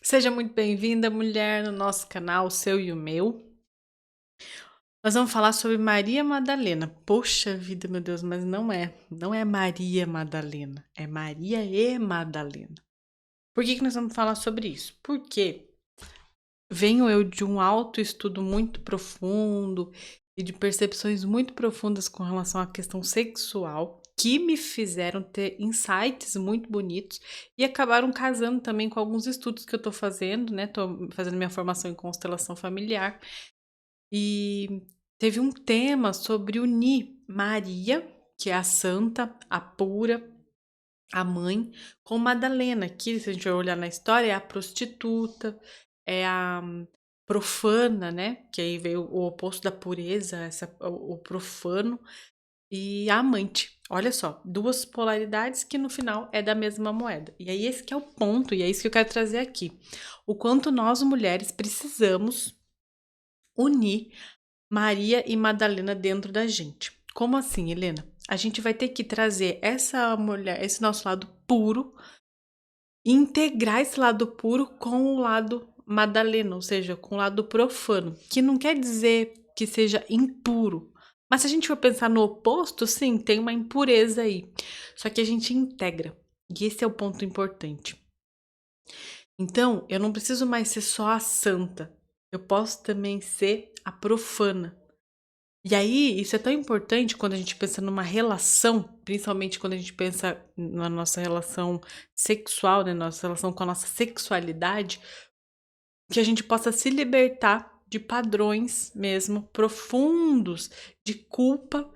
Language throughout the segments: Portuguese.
Seja muito bem-vinda, mulher, no nosso canal, o seu e o meu. Nós vamos falar sobre Maria Madalena. Poxa vida, meu Deus, mas não é Maria Madalena, é Maria e Madalena. Por que nós vamos falar sobre isso? Porque venho eu de um autoestudo muito profundo e de percepções muito profundas com relação à questão sexual, que me fizeram ter insights muito bonitos e acabaram casando também com alguns estudos que eu tô fazendo, né? Tô fazendo minha formação em constelação familiar e teve um tema sobre unir Maria, que é a santa, a pura, a mãe, com Madalena, que, se a gente vai olhar na história, é a prostituta, é a profana, né? Que aí veio o oposto da pureza, o profano, e a amante. Olha só, duas polaridades que no final é da mesma moeda. E aí esse que é o ponto, e é isso que eu quero trazer aqui. O quanto nós mulheres precisamos unir Maria e Madalena dentro da gente. Como assim, Helena? A gente vai ter que trazer essa mulher, esse nosso lado puro, e integrar esse lado puro com o lado Madalena, ou seja, com o lado profano, que não quer dizer que seja impuro. Mas se a gente for pensar no oposto, sim, tem uma impureza aí. Só que a gente integra. E esse é o ponto importante. Então, eu não preciso mais ser só a santa. Eu posso também ser a profana. E aí, isso é tão importante quando a gente pensa numa relação, principalmente quando a gente pensa na nossa relação sexual, né, nossa relação com a nossa sexualidade, que a gente possa se libertar de padrões mesmo profundos de culpa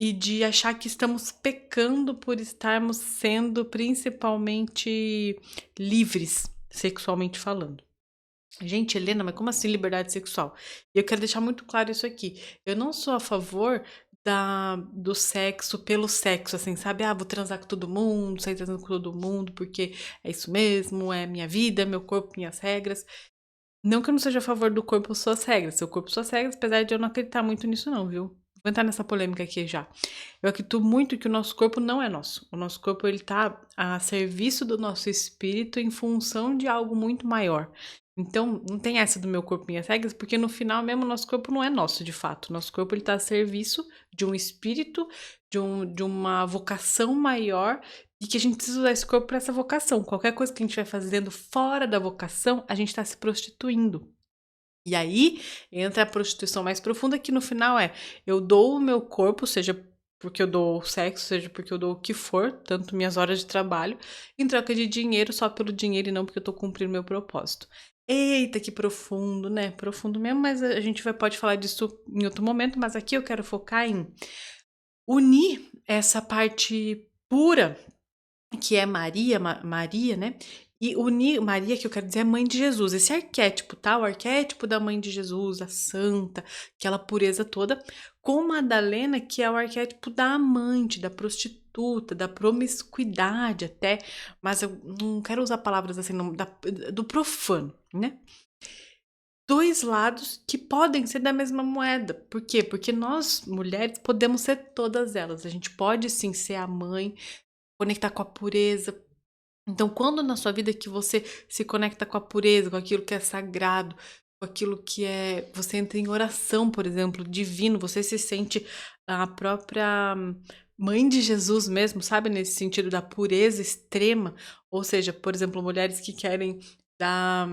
e de achar que estamos pecando por estarmos sendo principalmente livres, sexualmente falando. Gente, Helena, mas como assim liberdade sexual? E eu quero deixar muito claro isso aqui. Eu não sou a favor do sexo pelo sexo, assim, sabe? Ah, vou transar com todo mundo, sair transando com todo mundo, porque é isso mesmo, é minha vida, meu corpo, minhas regras. Não que eu não seja a favor do corpo, suas regras. Seu corpo, suas regras, apesar de eu não acreditar muito nisso, não, viu? Vou entrar nessa polêmica aqui já. Eu acredito muito que o nosso corpo não é nosso. O nosso corpo, ele tá a serviço do nosso espírito em função de algo muito maior. Então, não tem essa do meu corpo, minhas regras, porque no final mesmo o nosso corpo não é nosso, de fato. O nosso corpo, ele tá a serviço de um espírito, de uma vocação maior e que a gente precisa usar esse corpo para essa vocação. Qualquer coisa que a gente vai fazendo fora da vocação, a gente está se prostituindo. E aí entra a prostituição mais profunda, que no final é: eu dou o meu corpo, seja porque eu dou sexo, seja porque eu dou o que for, tanto minhas horas de trabalho, em troca de dinheiro, só pelo dinheiro e não porque eu tô cumprindo meu propósito. Eita, que profundo, né? Profundo mesmo, mas a gente pode falar disso em outro momento, mas aqui eu quero focar em unir essa parte pura que é Maria, Maria, né? E unir Maria, que eu quero dizer, é mãe de Jesus. Esse arquétipo, tá? O arquétipo da mãe de Jesus, a santa, aquela pureza toda, com Madalena, que é o arquétipo da amante, da prostituta, da promiscuidade até, mas eu não quero usar palavras assim, não, do profano, né? Dois lados que podem ser da mesma moeda. Por quê? Porque nós, mulheres, podemos ser todas elas. A gente pode sim ser a mãe, conectar com a pureza. Então, quando na sua vida que você se conecta com a pureza, com aquilo que é sagrado, com aquilo que é. Você entra em oração, por exemplo, divino, você se sente a própria mãe de Jesus mesmo, sabe? Nesse sentido da pureza extrema. Ou seja, por exemplo, mulheres que querem dar,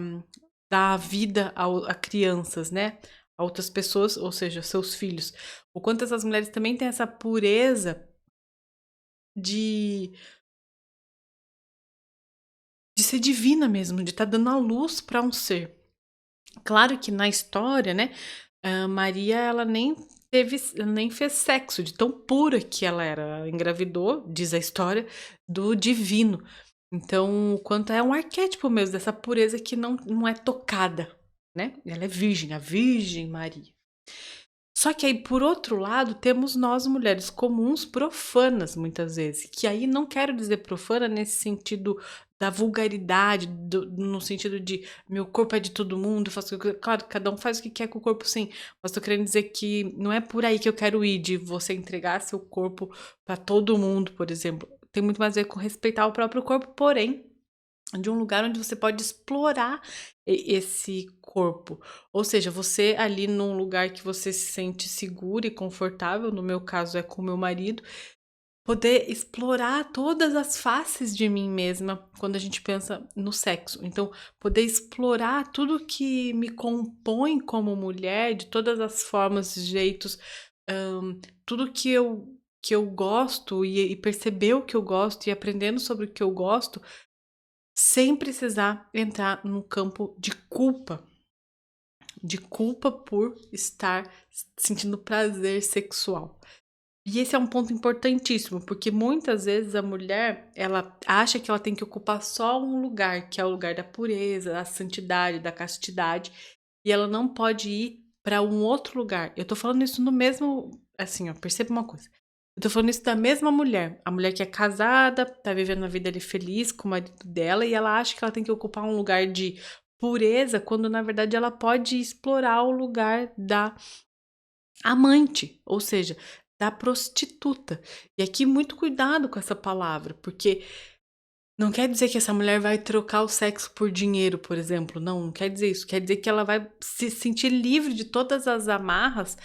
dar vida a crianças, né? A outras pessoas, ou seja, seus filhos. O quanto essas mulheres também têm essa pureza de ser divina mesmo, de estar dando a luz para um ser. Claro que na história, né, Maria ela nem fez sexo, de tão pura que ela era. Ela engravidou, diz a história, do divino. Então, o quanto é um arquétipo mesmo dessa pureza que não é tocada, né? Ela é virgem, a Virgem Maria. Só que aí, por outro lado, temos nós mulheres comuns profanas, muitas vezes. Que aí não quero dizer profana nesse sentido da vulgaridade, no sentido de meu corpo é de todo mundo, faço, claro, cada um faz o que quer com o corpo, sim. Mas tô querendo dizer que não é por aí que eu quero ir, de você entregar seu corpo para todo mundo, por exemplo. Tem muito mais a ver com respeitar o próprio corpo, porém, de um lugar onde você pode explorar esse corpo. Ou seja, você ali num lugar que você se sente segura e confortável, no meu caso é com o meu marido, poder explorar todas as faces de mim mesma quando a gente pensa no sexo. Então, poder explorar tudo que me compõe como mulher, de todas as formas, jeitos, tudo que eu gosto e perceber o que eu gosto e aprendendo sobre o que eu gosto, sem precisar entrar no campo de culpa por estar sentindo prazer sexual. E esse é um ponto importantíssimo, porque muitas vezes a mulher, ela acha que ela tem que ocupar só um lugar, que é o lugar da pureza, da santidade, da castidade, e ela não pode ir para um outro lugar. Eu tô falando isso no mesmo, assim, ó, perceba uma coisa. Eu tô falando isso da mesma mulher, a mulher que é casada, tá vivendo a vida ali feliz com o marido dela, e ela acha que ela tem que ocupar um lugar de pureza, quando na verdade ela pode explorar o lugar da amante, ou seja, da prostituta. E aqui muito cuidado com essa palavra, porque não quer dizer que essa mulher vai trocar o sexo por dinheiro, por exemplo. Não, não quer dizer isso. Quer dizer que ela vai se sentir livre de todas as amarras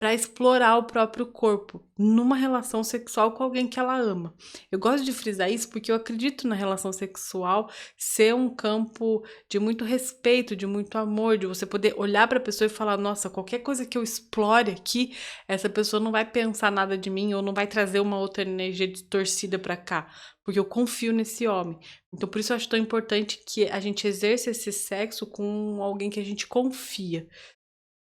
para explorar o próprio corpo numa relação sexual com alguém que ela ama. Eu gosto de frisar isso porque eu acredito na relação sexual ser um campo de muito respeito, de muito amor, de você poder olhar para a pessoa e falar: nossa, qualquer coisa que eu explore aqui, essa pessoa não vai pensar nada de mim ou não vai trazer uma outra energia distorcida para cá, porque eu confio nesse homem. Então, por isso eu acho tão importante que a gente exerça esse sexo com alguém que a gente confia.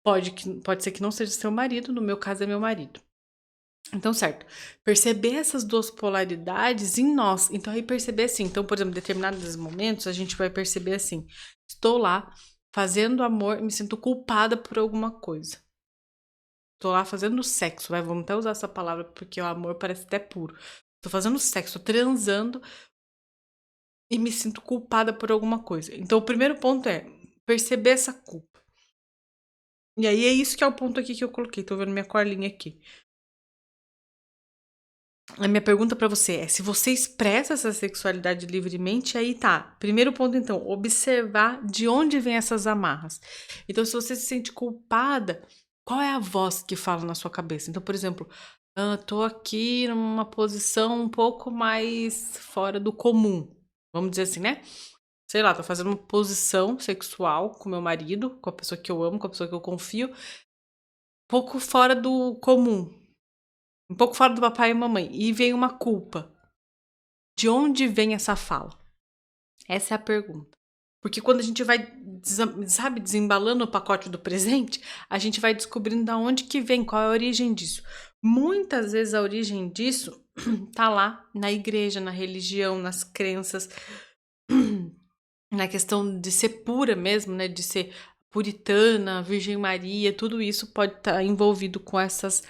Pode ser que não seja seu marido, no meu caso é meu marido. Então, certo. Perceber essas duas polaridades em nós. Então, aí perceber assim. Então, por exemplo, em determinados momentos, a gente vai perceber assim: estou lá fazendo amor e me sinto culpada por alguma coisa. Estou lá fazendo sexo, vai, vamos até usar essa palavra porque o amor parece até puro. Estou fazendo sexo, tô transando e me sinto culpada por alguma coisa. Então, o primeiro ponto é perceber essa culpa. E aí é isso que é o ponto aqui que eu coloquei. Tô vendo minha colinha aqui. A minha pergunta pra você é: se você expressa essa sexualidade livremente, aí tá. Primeiro ponto, então, observar de onde vem essas amarras. Então, se você se sente culpada, qual é a voz que fala na sua cabeça? Então, por exemplo, tô aqui numa posição um pouco mais fora do comum. Vamos dizer assim, né? Sei lá, tô fazendo uma posição sexual com meu marido, com a pessoa que eu amo, com a pessoa que eu confio, pouco fora do comum, um pouco fora do papai e mamãe, e vem uma culpa. De onde vem essa fala? Essa é a pergunta. Porque quando a gente vai, sabe, desembalando o pacote do presente, a gente vai descobrindo da onde que vem, qual é a origem disso. Muitas vezes a origem disso tá lá na igreja, na religião, nas crenças, na questão de ser pura mesmo, né, de ser puritana, Virgem Maria, tudo isso pode estar envolvido com essa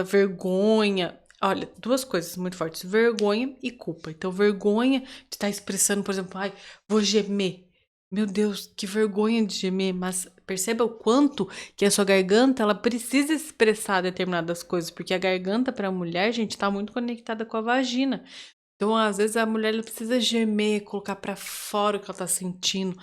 vergonha. Olha, duas coisas muito fortes: vergonha e culpa. Então, vergonha de estar expressando, por exemplo, ai, vou gemer. Meu Deus, que vergonha de gemer, mas perceba o quanto que a sua garganta, ela precisa expressar determinadas coisas, porque a garganta para a mulher, gente, tá muito conectada com a vagina. Então, às vezes a mulher ela precisa gemer, colocar para fora o que ela tá sentindo.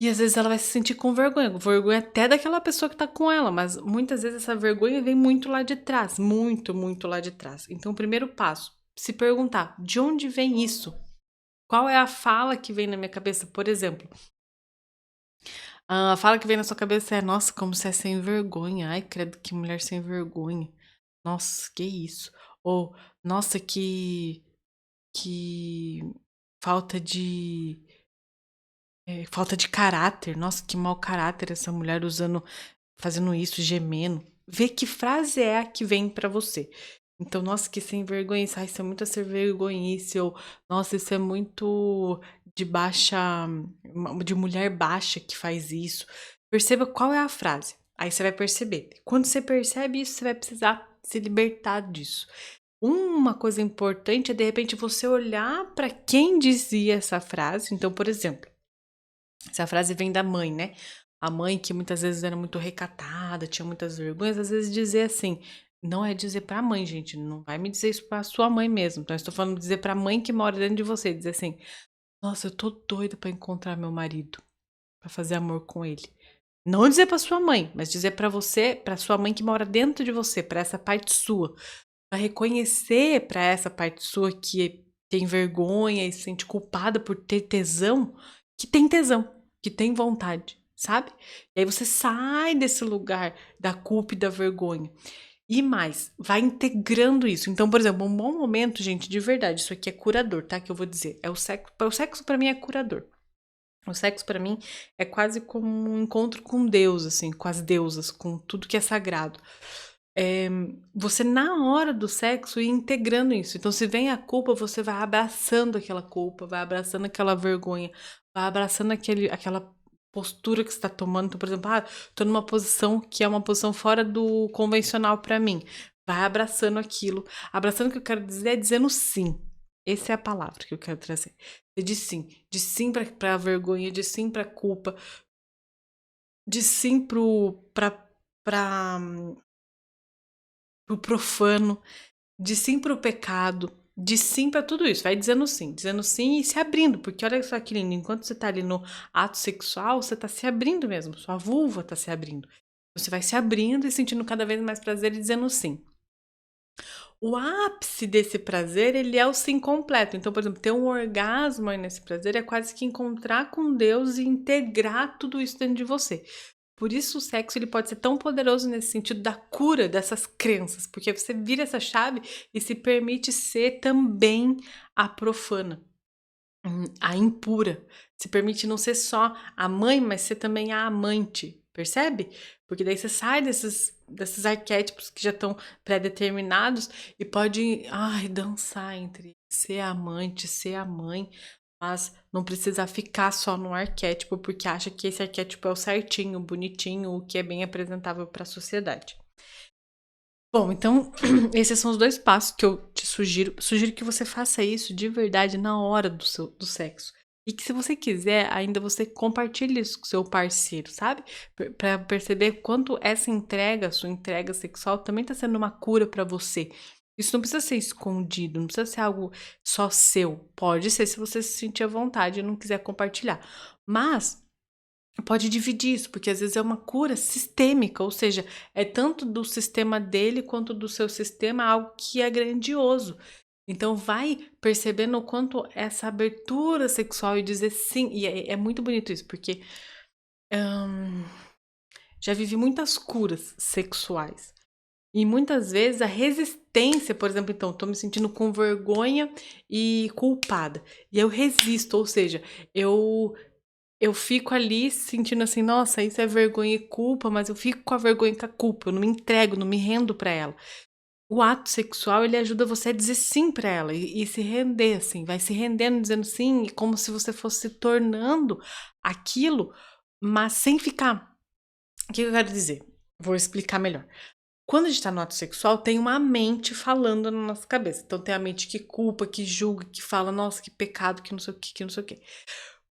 E às vezes ela vai se sentir com vergonha até daquela pessoa que tá com ela, mas muitas vezes essa vergonha vem muito lá de trás, muito, muito lá de trás. Então, o primeiro passo, se perguntar: de onde vem isso? Qual é a fala que vem na minha cabeça? Por exemplo, a fala que vem na sua cabeça é: nossa, como você é sem vergonha. Ai, credo, que mulher sem vergonha. Nossa, que isso? Ou, nossa, que falta de falta de caráter. Nossa, que mau caráter essa mulher fazendo isso, gemendo. Vê que frase é a que vem pra você. Então, nossa, que sem vergonha. Ai, isso é muito sem vergonhice. Ou, nossa, isso é muito de baixa, de mulher baixa que faz isso. Perceba qual é a frase. Aí você vai perceber. Quando você percebe isso, você vai precisar se libertar disso. Uma coisa importante é, de repente, você olhar para quem dizia essa frase. Então, por exemplo, essa frase vem da mãe, né? A mãe que muitas vezes era muito recatada, tinha muitas vergonhas, às vezes dizer assim: Não é dizer pra mãe, gente, não vai me dizer isso pra sua mãe mesmo, então eu estou falando de dizer pra mãe que mora dentro de você, dizer assim: "Nossa, eu tô doida pra encontrar meu marido, pra fazer amor com ele". Não dizer pra sua mãe, mas dizer pra você, pra sua mãe que mora dentro de você, pra essa parte sua, pra reconhecer pra essa parte sua que tem vergonha e se sente culpada por ter tesão, que tem tesão, que tem vontade, sabe? E aí você sai desse lugar da culpa e da vergonha. E mais, vai integrando isso. Então, por exemplo, um bom momento, gente, de verdade, isso aqui é curador, tá? Que eu vou dizer. O sexo pra mim é curador. O sexo pra mim é quase como um encontro com Deus, assim, com as deusas, com tudo que é sagrado. Você na hora do sexo ir integrando isso. Então, se vem a culpa, você vai abraçando aquela culpa, vai abraçando aquela vergonha, vai abraçando aquela postura que você tá tomando. Então, por exemplo, tô numa posição que é uma posição fora do convencional pra mim. Vai abraçando aquilo. Abraçando o que eu quero dizer é dizendo sim. Essa é a palavra que eu quero trazer. De sim pra vergonha, de sim pra culpa, de sim pra, pro profano, de sim pro pecado, de sim pra tudo isso. Vai dizendo sim e se abrindo, porque olha só que lindo, enquanto você tá ali no ato sexual, você tá se abrindo mesmo, sua vulva tá se abrindo. Você vai se abrindo e sentindo cada vez mais prazer e dizendo sim. O ápice desse prazer, ele é o sim completo. Então, por exemplo, ter um orgasmo aí nesse prazer é quase que encontrar com Deus e integrar tudo isso dentro de você. Por isso o sexo ele pode ser tão poderoso nesse sentido da cura dessas crenças, porque você vira essa chave e se permite ser também a profana, a impura. Se permite não ser só a mãe, mas ser também a amante, percebe? Porque daí você sai desses arquétipos que já estão pré-determinados e pode, dançar entre ser a amante, ser a mãe, mas não precisa ficar só no arquétipo porque acha que esse arquétipo é o certinho, bonitinho, o que é bem apresentável para a sociedade. Bom, então esses são os 2 passos que eu te sugiro. Sugiro que você faça isso de verdade na hora do sexo. E que se você quiser, ainda você compartilhe isso com seu parceiro, sabe? Pra perceber quanto essa entrega, sua entrega sexual, também tá sendo uma cura pra você. Isso não precisa ser escondido, não precisa ser algo só seu. Pode ser se você se sentir à vontade e não quiser compartilhar. Mas pode dividir isso, porque às vezes é uma cura sistêmica, ou seja, é tanto do sistema dele quanto do seu sistema algo que é grandioso. Então vai percebendo o quanto essa abertura sexual e dizer sim, e é muito bonito isso, porque já vivi muitas curas sexuais. E muitas vezes a resistência, por exemplo, então, tô me sentindo com vergonha e culpada. E eu resisto, ou seja, eu fico ali sentindo assim, nossa, isso é vergonha e culpa, mas eu fico com a vergonha e com a culpa, eu não me entrego, não me rendo pra ela. O ato sexual, ele ajuda você a dizer sim pra ela e se render, assim, vai se rendendo, dizendo sim, como se você fosse se tornando aquilo, mas sem ficar. O que eu quero dizer? Vou explicar melhor. Quando a gente tá no ato sexual, tem uma mente falando na nossa cabeça. Então tem a mente que culpa, que julga, que fala, nossa, que pecado, que não sei o que não sei o que.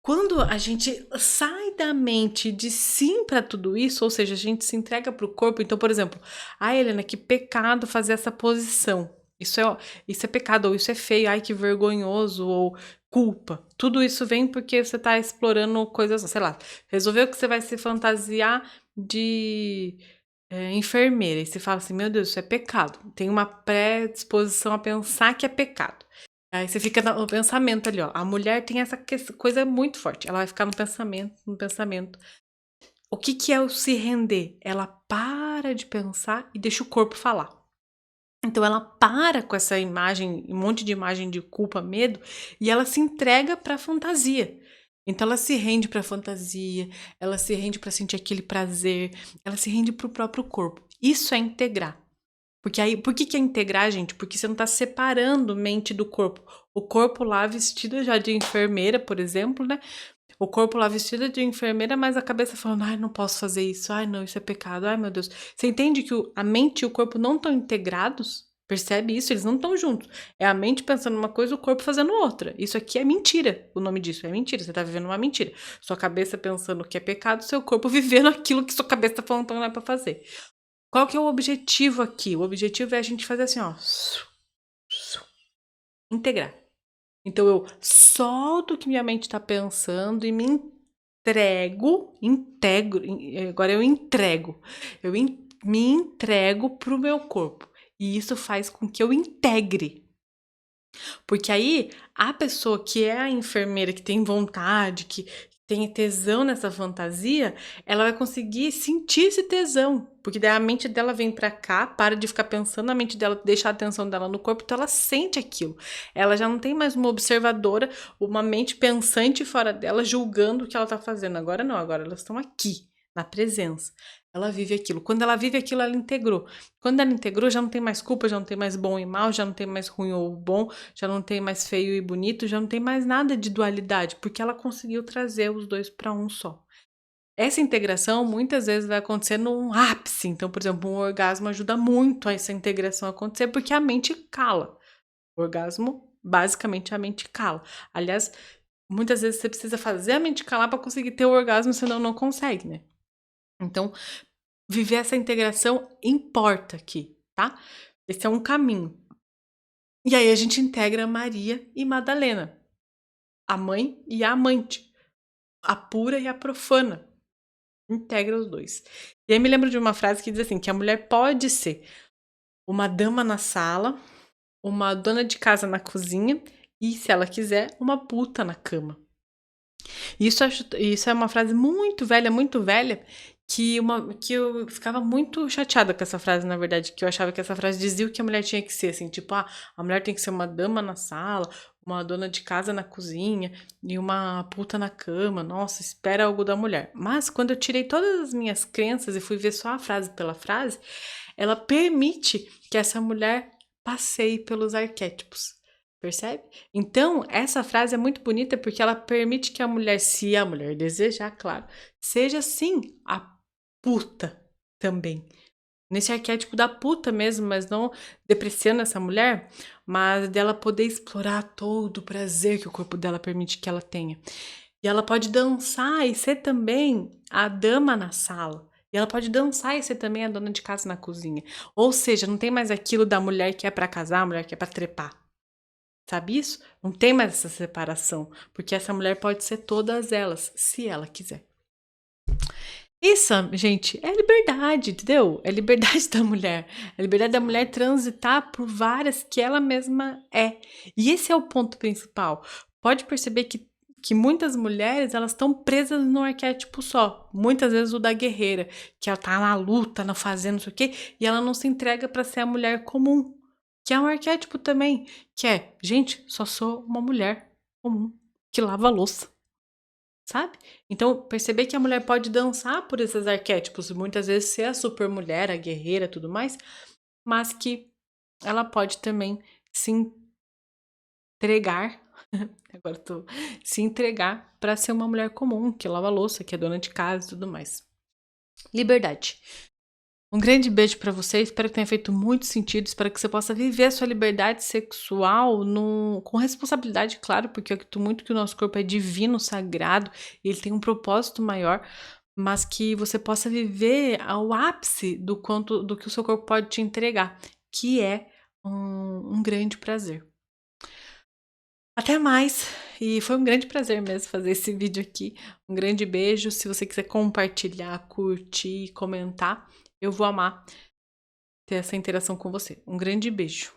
Quando a gente sai da mente de sim para tudo isso, ou seja, a gente se entrega para o corpo. Então, por exemplo, ai, Helena, que pecado fazer essa posição. Isso é pecado, ou isso é feio, ai, que vergonhoso, ou culpa. Tudo isso vem porque você está explorando coisas, sei lá, resolveu que você vai se fantasiar de enfermeira. E você fala assim, meu Deus, isso é pecado. Tem uma predisposição a pensar que é pecado. Aí você fica no pensamento ali, ó. A mulher tem essa coisa muito forte. Ela vai ficar no pensamento, no pensamento. O que que é o se render? Ela para de pensar e deixa o corpo falar. Então ela para com essa imagem, um monte de imagem de culpa, medo, e ela se entrega para a fantasia. Então ela se rende para a fantasia, ela se rende para sentir aquele prazer, ela se rende para o próprio corpo. Isso é integrar. Porque aí, por que é integrar, gente? Porque você não tá separando mente do corpo. O corpo lá vestido já de enfermeira, por exemplo, né? O corpo lá vestido de enfermeira, mas a cabeça falando, ai, não posso fazer isso, ai, não, isso é pecado, ai, meu Deus. Você entende que a mente e o corpo não estão integrados? Percebe isso? Eles não estão juntos. É a mente pensando uma coisa, o corpo fazendo outra. Isso aqui é mentira. O nome disso é mentira. Você tá vivendo uma mentira. Sua cabeça pensando que é pecado, seu corpo vivendo aquilo que sua cabeça tá falando que não é pra fazer. Qual que é o objetivo aqui? O objetivo é a gente fazer assim, ó, integrar. Então eu solto o que minha mente está pensando e me agora eu entrego. Me entrego pro meu corpo. E isso faz com que eu integre. Porque aí a pessoa que é a enfermeira, que tem vontade, que tem tesão nessa fantasia, ela vai conseguir sentir esse tesão. Porque daí a mente dela vem pra cá, para de ficar pensando, a mente dela deixa a atenção dela no corpo, então ela sente aquilo. Ela já não tem mais uma observadora, uma mente pensante fora dela, julgando o que ela tá fazendo. Agora não, agora elas estão aqui, na presença. Ela vive aquilo. Quando ela vive aquilo, ela integrou. Quando ela integrou, já não tem mais culpa, já não tem mais bom e mal, já não tem mais ruim ou bom, já não tem mais feio e bonito, já não tem mais nada de dualidade, porque ela conseguiu trazer os dois para um só. Essa integração muitas vezes vai acontecer num ápice. Então, por exemplo, um orgasmo ajuda muito a essa integração acontecer, porque a mente cala. O orgasmo, basicamente, a mente cala. Aliás, muitas vezes você precisa fazer a mente calar para conseguir ter o orgasmo, senão não consegue, né? Então, viver essa integração importa aqui, tá? Esse é um caminho. E aí a gente integra Maria e Madalena, a mãe e a amante, a pura e a profana. Integra os dois. E aí me lembro de uma frase que diz assim, que a mulher pode ser uma dama na sala, uma dona de casa na cozinha e, se ela quiser, uma puta na cama. Isso é uma frase muito velha, que eu ficava muito chateada com essa frase, na verdade, que eu achava que essa frase dizia o que a mulher tinha que ser, assim, tipo, a mulher tem que ser uma dama na sala, uma dona de casa na cozinha e uma puta na cama, nossa, espera algo da mulher. Mas quando eu tirei todas as minhas crenças e fui ver só a frase pela frase, ela permite que essa mulher passeie pelos arquétipos. Percebe? Então, essa frase é muito bonita porque ela permite que a mulher, se a mulher desejar, claro, seja sim a puta também. Nesse arquétipo da puta mesmo, mas não depreciando essa mulher, mas dela poder explorar todo o prazer que o corpo dela permite que ela tenha. E ela pode dançar e ser também a dama na sala. E ela pode dançar e ser também a dona de casa na cozinha. Ou seja, não tem mais aquilo da mulher que é pra casar, a mulher que é pra trepar. Sabe isso? Não tem mais essa separação, porque essa mulher pode ser todas elas, se ela quiser. Isso, gente, é liberdade, entendeu? É liberdade da mulher. É liberdade da mulher transitar por várias que ela mesma é. E esse é o ponto principal. Pode perceber que muitas mulheres, elas estão presas no arquétipo só. Muitas vezes o da guerreira, que ela tá na luta, não fazendo não sei o quê, e ela não se entrega para ser a mulher comum. Que é um arquétipo também, que é, gente, só sou uma mulher comum que lava a louça, sabe? Então, perceber que a mulher pode dançar por esses arquétipos, e muitas vezes ser a super mulher, a guerreira, tudo mais, mas que ela pode também se entregar, agora tô, se entregar para ser uma mulher comum, que lava a louça, que é dona de casa e tudo mais. Liberdade. Um grande beijo pra você, espero que tenha feito muito sentido, espero que você possa viver a sua liberdade sexual com responsabilidade, claro, porque eu acredito muito que o nosso corpo é divino, sagrado, e ele tem um propósito maior, mas que você possa viver ao ápice do que o seu corpo pode te entregar, que é um grande prazer. Até mais, e foi um grande prazer mesmo fazer esse vídeo aqui. Um grande beijo, se você quiser compartilhar, curtir, comentar, eu vou amar ter essa interação com você. Um grande beijo.